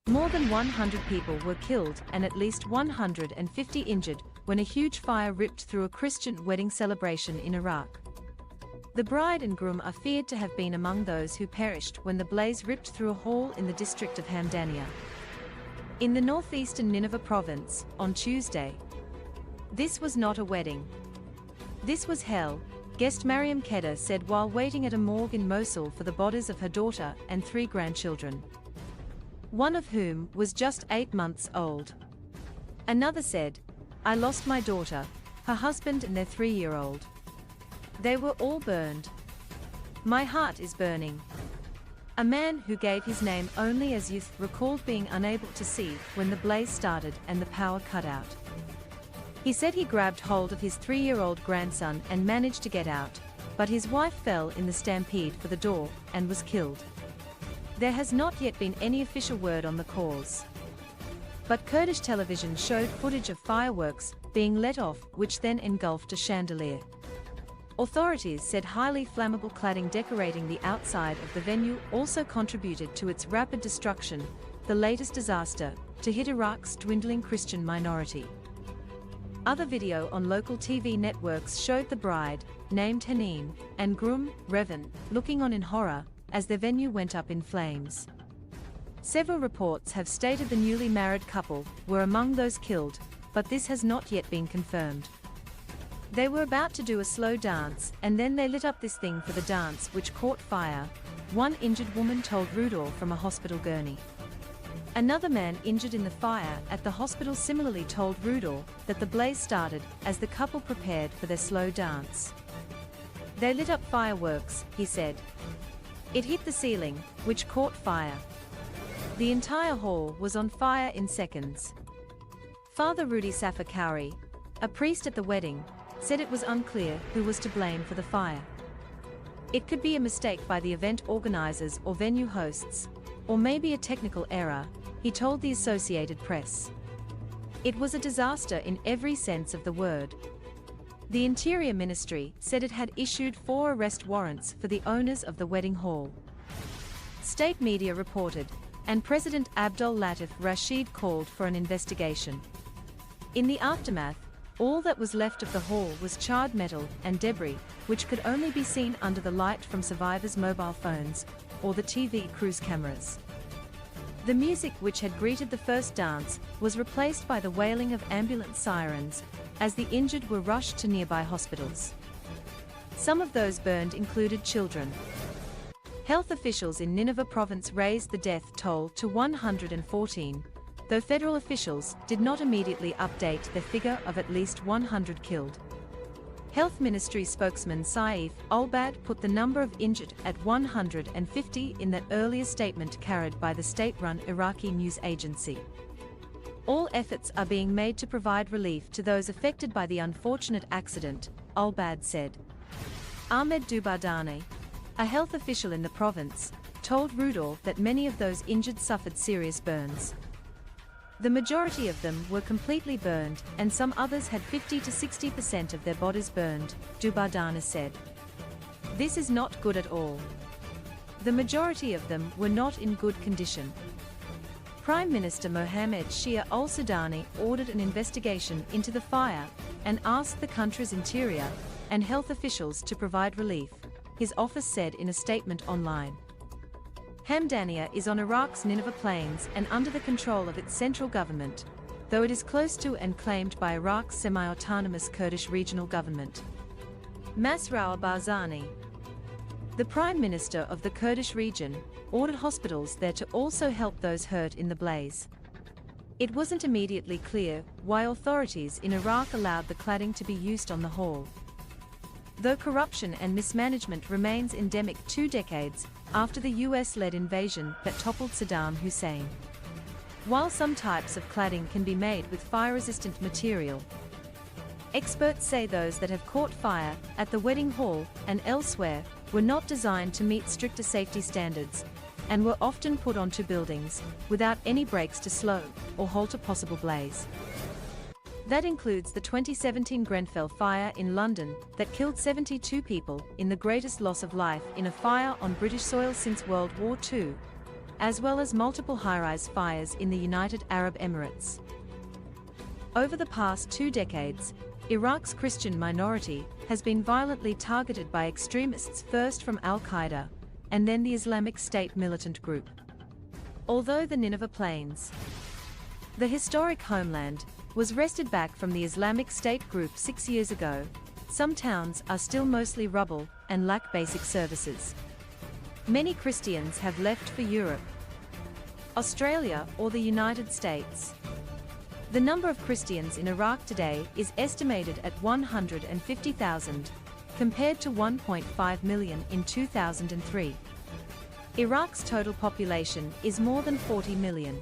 More than 100 people were killed and at least 150 injured when a huge fire ripped through a Christian wedding celebration in Iraq. The bride and groom are feared to have been among those who perished when the blaze ripped through a hall in the district of Hamdaniya, in the northeastern Nineveh province, on Tuesday. "This was not a wedding. This was hell," guest Mariam Kedar said while waiting at a morgue in Mosul for the bodies of her daughter and 3 grandchildren, one of whom was just 8 months old. Another said, "I lost my daughter, her husband and their 3-year-old. They were all burned. My heart is burning." A man who gave his name only as youth recalled being unable to see when the blaze started and the power cut out. He said he grabbed hold of his 3-year-old grandson and managed to get out, but his wife fell in the stampede for the door and was killed. There has not yet been any official word on the cause, but Kurdish television showed footage of fireworks being let off which then engulfed a chandelier. Authorities said highly flammable cladding decorating the outside of the venue also contributed to its rapid destruction, the latest disaster to hit Iraq's dwindling Christian minority. Other video on local TV networks showed the bride, named Haneen, and groom, Revan, looking on in horror as their venue went up in flames. Several reports have stated the newly married couple were among those killed, but this has not yet been confirmed. They were about to do a slow dance and then they lit up this thing for the dance which caught fire, one injured woman told Rudor from a hospital gurney. Another man injured in the fire at the hospital similarly told Rudor that the blaze started as the couple prepared for their slow dance. "They lit up fireworks," he said. "It hit the ceiling, which caught fire. The entire hall was on fire in seconds." Father Rudy Safar Kauri, a priest at the wedding, said it was unclear who was to blame for the fire. "It could be a mistake by the event organizers or venue hosts, or maybe a technical error," he told the Associated Press. "It was a disaster in every sense of the word." The Interior Ministry said it had issued 4 arrest warrants for the owners of the wedding hall. State media reported, and President Abdul Latif Rashid called for an investigation. In the aftermath, all that was left of the hall was charred metal and debris, which could only be seen under the light from survivors' mobile phones or the TV crews' cameras. The music which had greeted the first dance was replaced by the wailing of ambulance sirens as the injured were rushed to nearby hospitals. Some of those burned included children. Health officials in Nineveh province raised the death toll to 114, though federal officials did not immediately update the figure of at least 100 killed. Health Ministry spokesman Saif Al-Bad put the number of injured at 150 in that earlier statement carried by the state-run Iraqi news agency. "All efforts are being made to provide relief to those affected by the unfortunate accident," Al-Bad said. Ahmed Dubardani, a health official in the province, told Rudor that many of those injured suffered serious burns. The majority of them were completely burned, and some others had 50 to 60% of their bodies burned, Dubardana said. "This is not good at all. The majority of them were not in good condition." Prime Minister Mohammed Shia al-Sudani ordered an investigation into the fire and asked the country's interior and health officials to provide relief, his office said in a statement online. Hamdaniya is on Iraq's Nineveh plains and under the control of its central government, though it is close to and claimed by Iraq's semi-autonomous Kurdish regional government. Masrour al-Barzani, the Prime Minister of the Kurdish region, ordered hospitals there to also help those hurt in the blaze. It wasn't immediately clear why authorities in Iraq allowed the cladding to be used on the hall, though corruption and mismanagement remains endemic 2 decades after the US-led invasion that toppled Saddam Hussein. While some types of cladding can be made with fire-resistant material, experts say those that have caught fire at the wedding hall and elsewhere were not designed to meet stricter safety standards and were often put onto buildings without any brakes to slow or halt a possible blaze. That includes the 2017 Grenfell fire in London that killed 72 people in the greatest loss of life in a fire on British soil since World War II, as well as multiple high-rise fires in the United Arab Emirates. Over the past 2 decades, Iraq's Christian minority has been violently targeted by extremists, first from Al-Qaeda, and then the Islamic State militant group. Although the Nineveh Plains, the historic homeland, was wrested back from the Islamic State group 6 years ago, some towns are still mostly rubble and lack basic services. Many Christians have left for Europe, Australia, or the United States. The number of Christians in Iraq today is estimated at 150,000, compared to 1.5 million in 2003. Iraq's total population is more than 40 million.